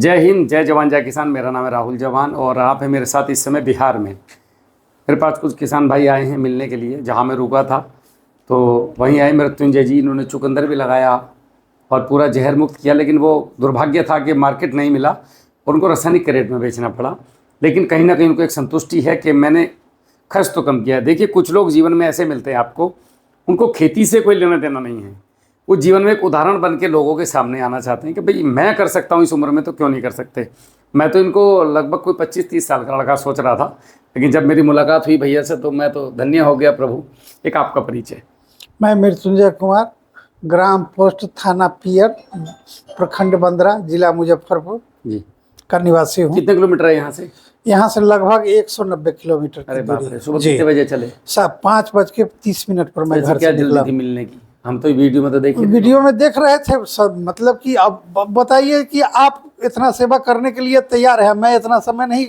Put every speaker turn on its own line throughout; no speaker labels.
जय हिंद, जय जवान जय किसान। मेरा नाम है राहुल जवान और आप हैं मेरे साथ इस समय बिहार में। मेरे पास कुछ किसान भाई आए हैं मिलने के लिए, जहां मैं रुका था तो वहीं आए मृत्युंजय जी। इन्होंने चुकंदर भी लगाया और पूरा जहर मुक्त किया, लेकिन वो दुर्भाग्य था कि मार्केट नहीं मिला और उनको रासायनिक रेट में बेचना पड़ा। लेकिन कहीं ना कहीं उनको एक संतुष्टि है कि मैंने खर्च तो कम किया। देखिए, कुछ लोग जीवन में ऐसे मिलते हैं आपको, उनको खेती से कोई लेना देना नहीं है। वो जीवन में एक उदाहरण बन के लोगों के सामने आना चाहते हैं कि भाई मैं कर सकता हूँ इस उम्र में, तो क्यों नहीं कर सकते। मैं तो इनको लगभग कोई 25-30 साल का लड़का सोच रहा था, लेकिन जब मेरी मुलाकात हुई भैया से तो मैं तो धन्य हो गया। प्रभु, एक आपका परिचय।
मैं मृत्युंजय कुमार, ग्राम पोस्ट थाना पियर, प्रखंड बंदरा, जिला मुजफ्फरपुर
जी
का निवासी हूँ।
कितने किलोमीटर है यहाँ से?
यहाँ से लगभग 190 किलोमीटर की
अरे बाप
दूरी
रे,
है।
सुबह
जी,
कितने बजे चले?
सब 5:30 पर मैं घर
क्या
से निकला।
जल्दी थी मिलने की? हम तो वीडियो में तो देखे
वीडियो में देख रहे थे सब, मतलब कि अब बताइए कि आप इतना सेवा करने के लिए तैयार है, मैं इतना समय नहीं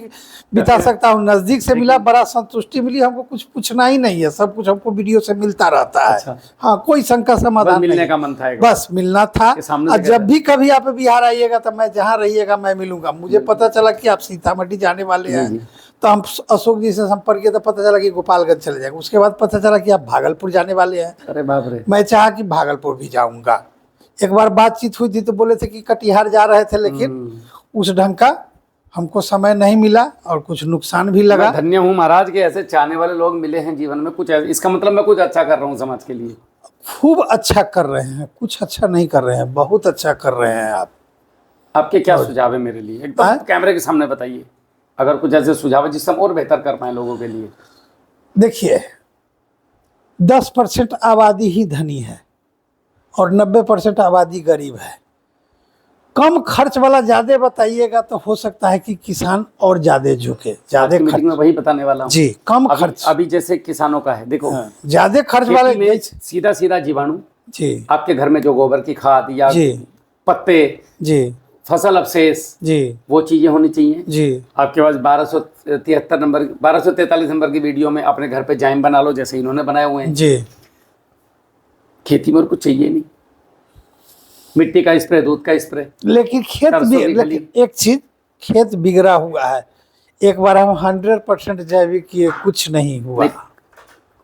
बिता सकता हूँ। नजदीक से मिला, बड़ा संतुष्टि मिली, हमको कुछ पूछना ही नहीं है, सब कुछ हमको वीडियो से मिलता रहता है।
अच्छा।
हाँ, कोई शंका समाधान
मिलने
नहीं।
का मन था एक बार।
बस मिलना था।
के सामने
और
से
जब भी कभी आप बिहार आइएगा तो मैं जहाँ रहिएगा मैं मिलूंगा। मुझे पता चला कि आप सीतामढ़ी जाने वाले हैं, तो हम अशोक जी से संपर्क किया तो पता चला कि गोपालगंज चले जाएंगे। उसके बाद पता चला कि आप भागलपुर जाने वाले हैं।
अरे बाप रे।
मैं चाहा कि भागलपुर भी जाऊंगा। एक बार बातचीत हुई थी तो बोले थे कि कटिहार जा रहे थे, लेकिन उस ढंग का हमको समय नहीं मिला और कुछ नुकसान भी लगा।
मैं धन्य हूँ महाराज के ऐसे चाहने वाले लोग मिले हैं जीवन में। कुछ इसका मतलब मैं कुछ अच्छा कर रहा हूँ समाज के लिए।
खूब अच्छा कर रहे हैं, कुछ अच्छा नहीं कर रहे हैं, बहुत अच्छा कर रहे हैं आप।
आपके क्या सुझाव है मेरे लिए? एकदम कैमरे के सामने बताइए, अगर कुछ ऐसे सुझाव है जिससे हम और बेहतर कर पाए लोगों के लिए।
देखिए, 10% आबादी ही धनी है और 90% आबादी गरीब है। कम खर्च वाला ज्यादा बताइएगा तो हो सकता है कि किसान और ज्यादा झुके। ज्यादा खर्च
में वही बताने वाला हूँ
जी, कम खर्च।
अभी जैसे किसानों का है, देखो
ज्यादा खर्च वाले
में सीधा सीधा जीवाणु
जी,
आपके घर में जो गोबर की खाद या
जी,
पत्ते
जी,
फसल अवशेष
जी,
वो चीजें होनी चाहिए
जी।
आपके पास। 1243 नंबर की वीडियो में अपने घर पे जाइम बना लो, जैसे इन्होंने बनाए हुए हैं
जी।
खेती में और कुछ चाहिए नहीं, मिट्टी का स्प्रे, दूध का स्प्रे।
लेकिन एक चीज, खेत बिगड़ा हुआ है। एक बार हम 100% जैविक किए, कुछ नहीं हुआ,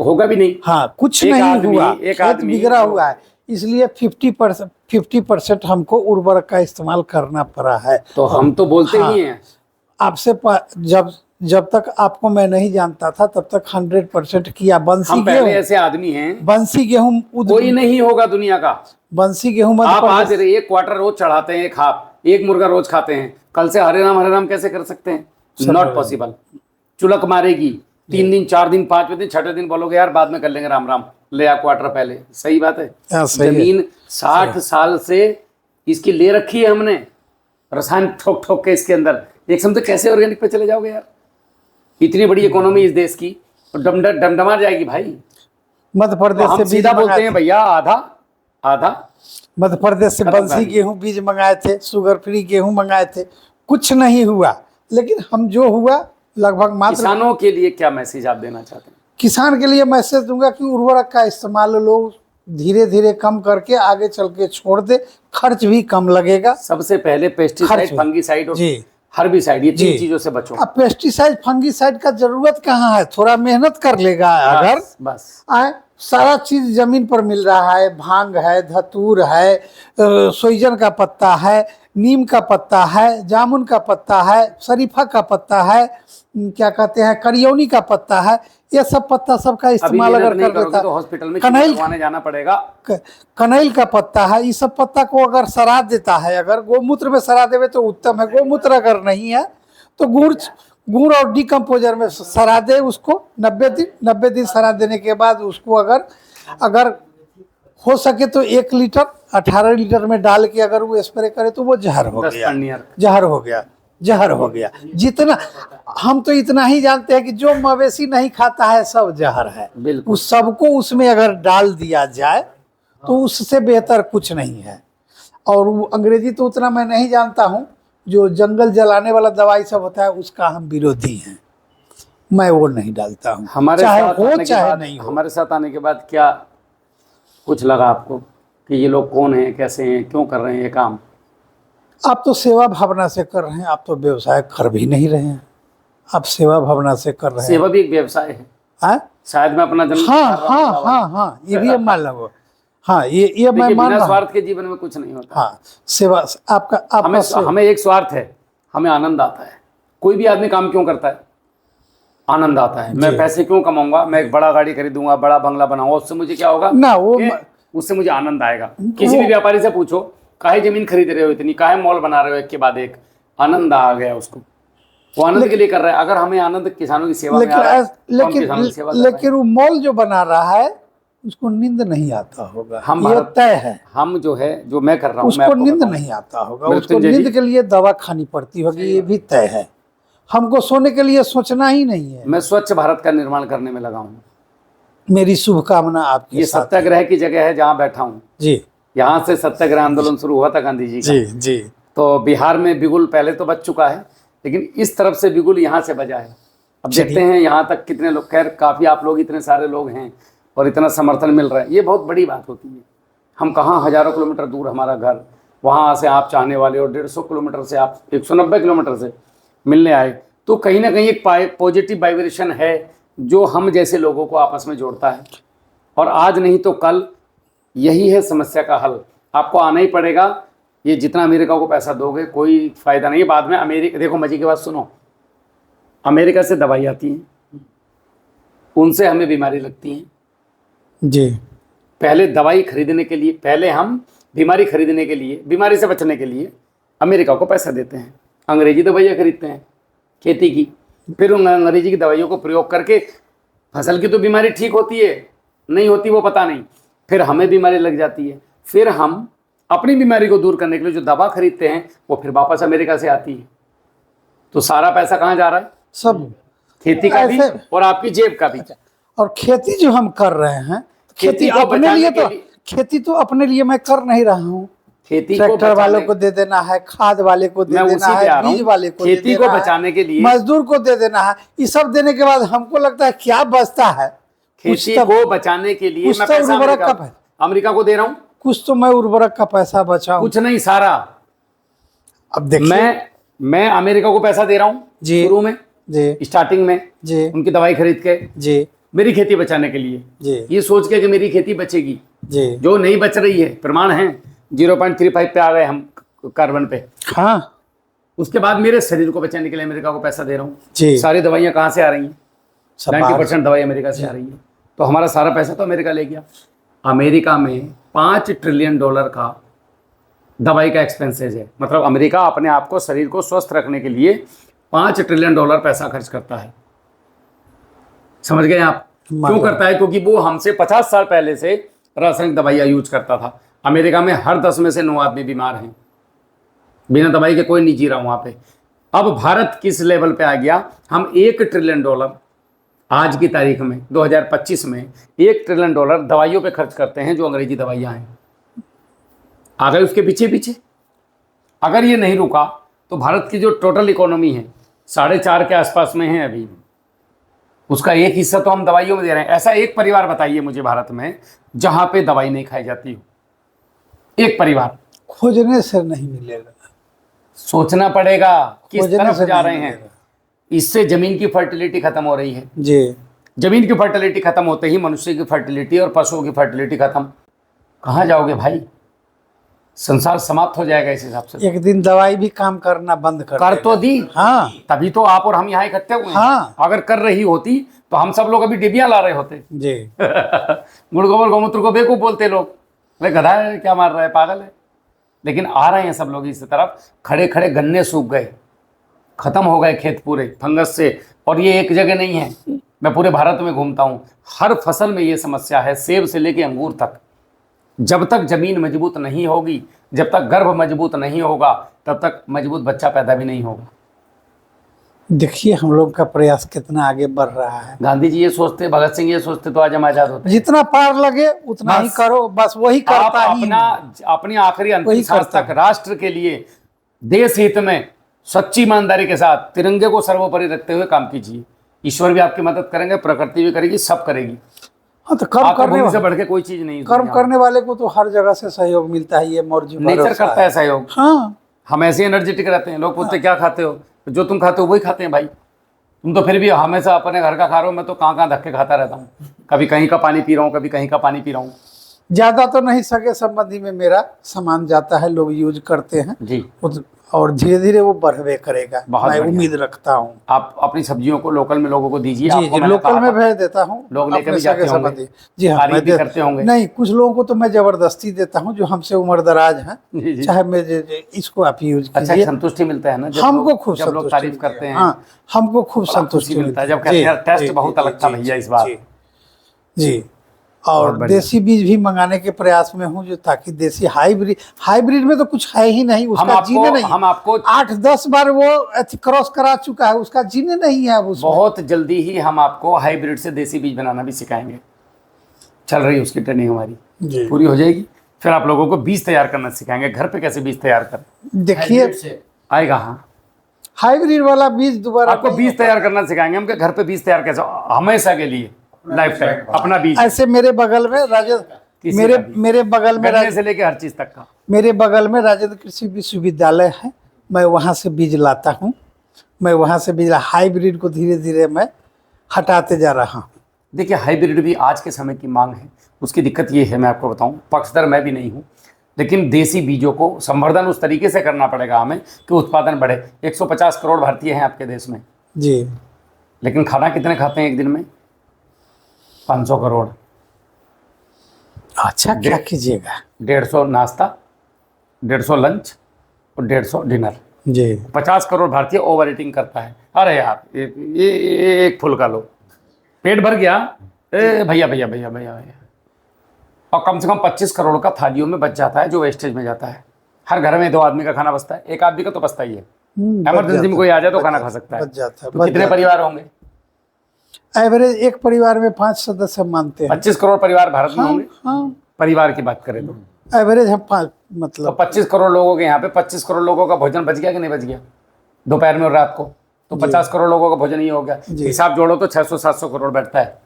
होगा भी नहीं।
हाँ, कुछ नहीं हुआ, खेत बिगड़ा हुआ है। इसलिए 50% हमको उर्वरक का इस्तेमाल करना पड़ा है।
तो हम तो बोलते ही हैं
आपसे जब तक आपको मैं नहीं जानता था तब तक 100% किया।
हम पहले ऐसे आदमी हैं,
बंसी गेहूं
कोई नहीं होगा दुनिया का।
बंसी गेहूं
आप आज एक क्वार्टर रोज चढ़ाते हैं, एक मुर्गा रोज खाते हैं, कल से हरे राम कैसे कर सकते हैं? Not possible. चुलक मारेगी 3 दिन 4 दिन 5वें दिन 6ठे दिन बोलोगे यार बाद में कर लेंगे, राम राम ले आ क्वार्टर पहले। सही बात है। जमीन 60 साल से इसकी ले रखी है हमने, रसायन ठोक ठोक के इसके अंदर। एक समय तो कैसे ऑर्गेनिक पे चले जाओगे यार? इतनी बड़ी इकोनॉमी इस देश की, डमडमा जाएगी भाई।
मध्य प्रदेश से
सीधा बोलते हैं भैया, आधा
मध्य प्रदेश से बंसी गेहूं बीज मंगाए थे, शुगर फ्री गेहूं मंगाए थे, कुछ नहीं हुआ। लेकिन हम जो हुआ लगभग मात्र।
किसानों के लिए क्या मैसेज आप देना चाहते हैं?
किसान के लिए मैसेज दूंगा कि उर्वरक का इस्तेमाल लोग धीरे धीरे कम करके आगे चल के छोड़ दे, खर्च भी कम लगेगा।
सबसे पहले पेस्टिसाइड, फंगीसाइड और हर्बिसाइड, ये 3 चीजों से बचो।
अब पेस्टिसाइड फंगीसाइड का जरूरत कहाँ है? थोड़ा मेहनत कर लेगा अगर
बस
सारा चीज जमीन पर मिल रहा है। भांग है, धतूर है, सोइजन का पत्ता है, नीम का पत्ता है, जामुन का पत्ता है, शरीफा का पत्ता है, क्या कहते हैं, करियौनी का पत्ता है। ये सब पत्ता सबका इस्तेमाल अगर कर लेता
तो हॉस्पिटल में
कनैल
जाना पड़ेगा।
कनैल का पत्ता है, इस सब पत्ता को अगर सरा देता है, अगर गोमूत्र में सरा देवे तो उत्तम है। गोमूत्र अगर नहीं है तो गुड़ और डिकम्पोजर में सरा दे उसको। 90 दिन सरा देने के बाद उसको अगर हो सके तो 1 लीटर 18 लीटर में डाल के अगर वो स्प्रे करे तो वो जहर हो गया। जितना हम तो इतना ही जानते हैं कि जो मवेशी नहीं खाता है सब जहर है। उस सबको उसमें अगर डाल दिया जाए तो उससे बेहतर कुछ नहीं है। और वो अंग्रेजी तो उतना मैं नहीं जानता हूँ, जो जंगल जलाने वाला दवाई सब होता है उसका हम विरोधी हैं। मैं वो नहीं डालता हूँ, चाहे नहीं हो।
हमारे साथ आने के बाद क्या कुछ लगा आपको कि ये लोग कौन हैं, कैसे हैं, क्यों कर रहे हैं ये काम?
आप तो सेवा भावना से कर रहे हैं, आप तो व्यवसाय कर भी नहीं रहे हैं, आप सेवा भावना से कर रहे हैं।
सेवा भी एक व्यवसाय है।
हाँ
शायद मैं अपना जन्म
हाँ हाँ हाँ हाँ, ये भी मान लो। हाँ, ये मैं मान
बिना
रहा हूँ।
स्वार्थ के जीवन में कुछ नहीं होता।
हाँ, सेवा आपका
हमें एक स्वार्थ है, हमें आनंद आता है। कोई भी आदमी काम क्यों करता है? आनंद आता है। मैं पैसे क्यों कमाऊंगा? मैं एक बड़ा गाड़ी खरीदूंगा, बड़ा बंगला बनाऊंगा, उससे मुझे क्या होगा
ना? वो
उससे मुझे आनंद आएगा। किसी भी व्यापारी से पूछो, काहे जमीन खरीद रहे हो इतनी, काहे मॉल बना रहे हो, एक के बाद एक, आनंद आ गया उसको, वो आनंद के लिए कर रहा है। अगर हमें आनंद किसानों की सेवा में आ रहा है, तो हम किसानों की सेवा कर रहे हैं।
लेकिन वो मॉल जो बना रहा है उसको नींद नहीं आता होगा, ये तय है।
हम जो है, जो मैं कर रहा हूँ,
उसको नींद नहीं आता होगा, उसको नींद के लिए दवा खानी पड़ती होगी, ये भी तय है। हमको सोने के लिए सोचना ही नहीं है।
मैं स्वच्छ भारत का निर्माण करने में लगा हूँ।
मेरी शुभकामना आपके
ये
साथ।
सत्याग्रह की जगह है जहाँ बैठा हूँ
जी।
यहाँ से सत्याग्रह आंदोलन शुरू हुआ था गांधी जी का।
जी जी।
तो बिहार में बिगुल पहले तो बज चुका है, लेकिन इस तरफ से बिगुल यहाँ से बजा है। अब देखते हैं यहाँ तक कितने लोग, खैर काफ़ी आप लोग इतने सारे लोग हैं और इतना समर्थन मिल रहा है, ये बहुत बड़ी बात होती है। हम कहाँ हज़ारों किलोमीटर दूर हमारा घर, वहाँ से आप चाहने वाले और 150 किलोमीटर से, आप 190 किलोमीटर से मिलने आए, तो कहीं ना कहीं एक पॉजिटिव वाइब्रेशन है जो हम जैसे लोगों को आपस में जोड़ता है। और आज नहीं तो कल यही है समस्या का हल। आपको आना ही पड़ेगा। ये जितना अमेरिका को पैसा दोगे कोई फ़ायदा नहीं है। बाद में अमेरिका, देखो मजे की बात सुनो, अमेरिका से दवाई आती है, उनसे हमें बीमारी लगती है
जी।
पहले दवाई खरीदने के लिए, पहले हम बीमारी खरीदने के लिए, बीमारी से बचने के लिए अमेरिका को पैसा देते हैं, अंग्रेजी दवाइयाँ खरीदते हैं खेती की, फिर उन अंग्रेजी की दवाइयों को प्रयोग करके फसल की तो बीमारी ठीक होती है, नहीं होती वो पता नहीं, फिर हमें बीमारी लग जाती है, फिर हम अपनी बीमारी को दूर करने के लिए जो दवा खरीदते हैं वो फिर वापस अमेरिका से आती है। तो सारा पैसा कहाँ जा रहा है?
सब
खेती का भी और आपकी जेब का भी।
और खेती जो हम कर रहे हैं, खेती अपने लिए, तो खेती तो अपने लिए मैं कर नहीं रहा हूँ।
खेती
ट्रैक्टर वालों को दे देना है, खाद वाले को दे देना है, बीज वाले को,
खेती को बचाने के लिए
मजदूर को दे देना है। ये सब देने के बाद हमको लगता है क्या बचता है?
खेती को बचाने के लिए मैं पैसा अमेरिका को दे रहा हूँ,
कुछ तो मैं उर्वरक का पैसा बचाऊं,
कुछ नहीं सारा।
अब देखिए,
मैं अमेरिका को पैसा दे रहा हूँ शुरू में जी, स्टार्टिंग में जी, उनकी दवाई खरीद के जी, मेरी खेती बचाने के लिए जी, ये सोच के कि मेरी खेती बचेगी जी, जो नहीं बच रही है, प्रमाण है 0.35 पे आ गए हम कार्बन पे।
हाँ,
उसके बाद मेरे शरीर को बचाने के लिए अमेरिका को पैसा दे रहा हूँ जी। सारी दवाइयाँ कहाँ से आ रही हैं? 90% दवाई अमेरिका से आ रही है। तो हमारा सारा पैसा तो अमेरिका ले गया। अमेरिका में $5 ट्रिलियन का दवाई का एक्सपेंसेज है। मतलब अमेरिका अपने आप को, शरीर को स्वस्थ रखने के लिए $5 ट्रिलियन पैसा खर्च करता है। समझ गए आप? क्यों करता है? क्योंकि वो हमसे 50 साल पहले से रासायनिक दवाइयाँ यूज करता था। अमेरिका में हर 10 में से 9 आदमी बीमार हैं, बिना दवाई के कोई नहीं जी रहा वहाँ पे। अब भारत किस लेवल पे आ गया? हम $1 ट्रिलियन आज की तारीख में 2025 में $1 ट्रिलियन दवाइयों पे खर्च करते हैं, जो अंग्रेजी दवाइयाँ हैं। आ गए उसके पीछे पीछे। अगर ये नहीं रुका तो भारत की जो टोटल इकोनॉमी है 4.5 के आसपास में है अभी, उसका एक हिस्सा तो हम दवाइयों में दे रहे हैं। ऐसा एक परिवार बताइए मुझे भारत में जहाँ पे दवाई नहीं खाई जाती हो, एक परिवार।
खोजने से नहीं मिलेगा,
सोचना पड़ेगा किस तरफ जा रहे हैं। इससे जमीन की फर्टिलिटी खत्म हो रही है जी। जमीन की फर्टिलिटी खत्म होते ही मनुष्य की फर्टिलिटी और पशुओं की फर्टिलिटी खत्म। कहाँ जाओगे भाई? संसार समाप्त हो जाएगा इस हिसाब से।
एक दिन दवाई भी काम करना बंद कर
तो दी।
हाँ,
तभी तो आप और हम यहाँ इकट्ठे हुए हैं।
हाँ,
अगर कर रही होती तो हम सब लोग अभी डिबिया ला रहे होते जी। गुड़ गोबर गौमूत्र को बेवकूफ बोलते लोग, अरे गधा है, क्या मार रहा है, पागल है। लेकिन आ रहे हैं सब लोग इस तरफ। खड़े खड़े गन्ने सूख गए, खत्म हो गए खेत पूरे फंगस से। और ये एक जगह नहीं है, मैं पूरे भारत में घूमता हूँ, हर फसल में ये समस्या है, सेब से लेके अंगूर तक। जब तक जमीन मजबूत नहीं होगी, जब तक गर्भ मजबूत नहीं होगा, तब तक मजबूत बच्चा पैदा भी नहीं होगा।
देखिए हम लोग का प्रयास कितना आगे बढ़ रहा है।
गांधी जी ये सोचते, भगत सिंह ये सोचते तो आज हम आजाद होते।
जितना पार लगे उतना ही करो, बस वही करता ही।
अपनी आखिरी अंतिम सांस तक राष्ट्र के लिए, देश हित में सच्ची ईमानदारी के साथ तिरंगे को सर्वोपरि रखते हुए काम कीजिए। ईश्वर भी आपकी मदद करेंगे, प्रकृति भी करेगी, सब करेगी।
हाँ, तो कर्म करने
से बढ़ के कोई चीज नहीं।
कर्म करने वाले को तो हर जगह से सहयोग मिलता है, ये मर्जी
नेचर करता है सहयोग।
हाँ,
हम ऐसे एनर्जेटिक रहते हैं। लोग पूछते क्या खाते हो, तो जो तुम खाते हो वही खाते हैं भाई। तुम तो फिर भी हमेशा अपने घर का खा रहे हो, मैं तो कहाँ धक्के खाता रहता हूँ। कभी कहीं का पानी पी रहा हूँ, कभी कहीं का पानी पी रहा हूँ।
ज्यादा तो नहीं, सगे संबंधी में मेरा सामान जाता है, लोग यूज करते हैं
जी।
और धीरे धीरे वो बढ़वे करेगा,
बहुत
मैं
बढ़िया।
उम्मीद रखता हूँ।
आप अपनी सब्जियों को लोकल में लोगों को दीजिए।
जी
आपको
जी,
मैंने
लोकल
कहा
में
था,
भेज देता हूँ।
लोग लेके
अपने
भी जाते
सगे
होंगे,
संबंधी। जी हाँ,
तारीफ
मैं
भी करते होंगे।
नहीं, कुछ लोगों को तो मैं जबरदस्ती देता हूँ जो हमसे उम्रदराज हैं,
जी जी।
चाहे मैं इसको आप यूज
अच्छा,
कीजिए।
संतुष्टि मिलता है ना
हमको खूब
जब लोग
संतुष्टि
तारीफ
मिलती है।
करते हैं।
हाँ, हमको खूब
बड़ा खुशी
संतुष्टि
मिलता है
मिलती
जब कहते हैं यार टेस्ट बहुत अलग था भैया इस बार।
जी जी। और
बहुत बढ़िया।
देसी बीज भी मंगाने के प्रयास में हूँ, जो ताकि देसी हाइब्रिड में तो कुछ है ही नहीं, उसका जीन नहीं।
हम आपको
8-10 बार वो क्रॉस करा चुका है, उसका जीन नहीं है उसमें।
बहुत जल्दी ही हम आपको हाइब्रिड से देसी बीज बनाना भी सिखाएंगे। चल रही है उसकी ट्रेनिंग हमारी,
जी।
पूरी हो जाएगी। फिर आप लोगों को बीज तैयार करना सिखाएंगे, घर पे कैसे बीज तैयार करें।
देखिए,
आएगा। हाँ,
हाइब्रिड वाला बीज दोबारा
आपको बीज तैयार करना सिखाएंगे हम कि घर पे बीज तैयार कैसे, हमेशा के लिए लाइफ टाइम अपना बीज।
ऐसे मेरे बगल में
किसी
मेरे
का भी।
मेरे बगल में
गन्ने से लेके हर चीज तक का।
मेरे बगल में राजेंद्र कृषि विश्वविद्यालय है, मैं वहाँ से बीज लाता हूँ। मैं वहाँ से बीज हाइब्रिड को धीरे धीरे मैं हटाते जा रहा हूँ।
देखिए, हाइब्रिड भी आज के समय की मांग है। उसकी दिक्कत ये है, मैं आपको बताऊं, पक्षधर मैं भी नहीं हूँ, लेकिन देसी बीजों को संवर्धन उस तरीके से करना पड़ेगा हमें कि उत्पादन बढ़े। 150 करोड़ भारतीय हैं आपके देश में
जी,
लेकिन खाना कितने खाते हैं एक दिन में? 500 करोड़।
अच्छा, क्या कीजिएगा।
150 नाश्ता, 150 लंच और 150 डिनर।
जी
50 करोड़ भारतीय ओवर ईटिंग करता है। अरे यार, ये एक फुल्का लो, पेट भर गया, ए भैया भैया भैया भैया भैया। और कम से कम 25 करोड़ का थालियों में बच जाता है, जो वेस्टेज में जाता है। हर घर में 2 आदमी का खाना बचता है, एक आदमी का तो बचता ही है। इमरजेंसी में कोई आ जाए तो खाना खा सकता है।
बच जाता है।
तो कितने परिवार होंगे?
एवरेज एक परिवार में 5 सदस्य मानते हैं।
25 करोड़ परिवार भारत में होंगे।
हाँ,
परिवार की बात करें तो
एवरेज हम 5
तो
मतलब
25 करोड़ लोगों के यहाँ पे 25 करोड़ लोगों का भोजन बच गया कि नहीं बच गया दोपहर में और रात को? तो 50 करोड़ लोगों का भोजन ही हो गया। हिसाब जोड़ो तो 600-700 करोड़ बैठता है।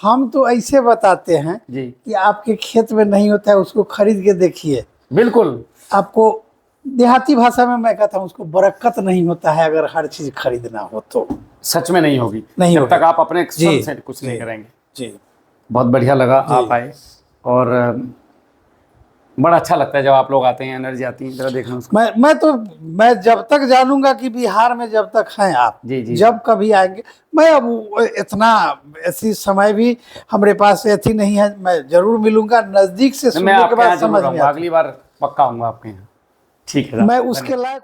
हम तो ऐसे बताते हैं
जी
कि आपके खेत में नहीं होता है, उसको खरीद के देखिए।
बिल्कुल।
आपको देहाती भाषा में मैं कहता हूँ, उसको बरकत नहीं होता है अगर हर चीज खरीदना हो तो।
सच में नहीं होगी,
नहीं
जब
होगी।
तक आप अपने
जी,
स्वयं से कुछ नहीं
जी,
करेंगे।
जी,
बहुत बढ़िया लगा आप आए, और बड़ा अच्छा लगता है जब आप लोग आते हैं, एनर्जी आती है। जरा देखना उसको।
मैं जब तक जानूंगा कि बिहार में जब तक हैं आप,
जी जी,
जब कभी आएंगे, मैं अब इतना ऐसी समय भी हमारे पास ऐसी नहीं है, मैं जरूर मिलूंगा नजदीक से,
मैं
सुनने के
आपके यहाँ
बाद
जरूर
समझ में
आऊंगा,
आता
अगली बार पक्का आऊंगा आपके यहाँ। ठीक है,
मैं उसके लायक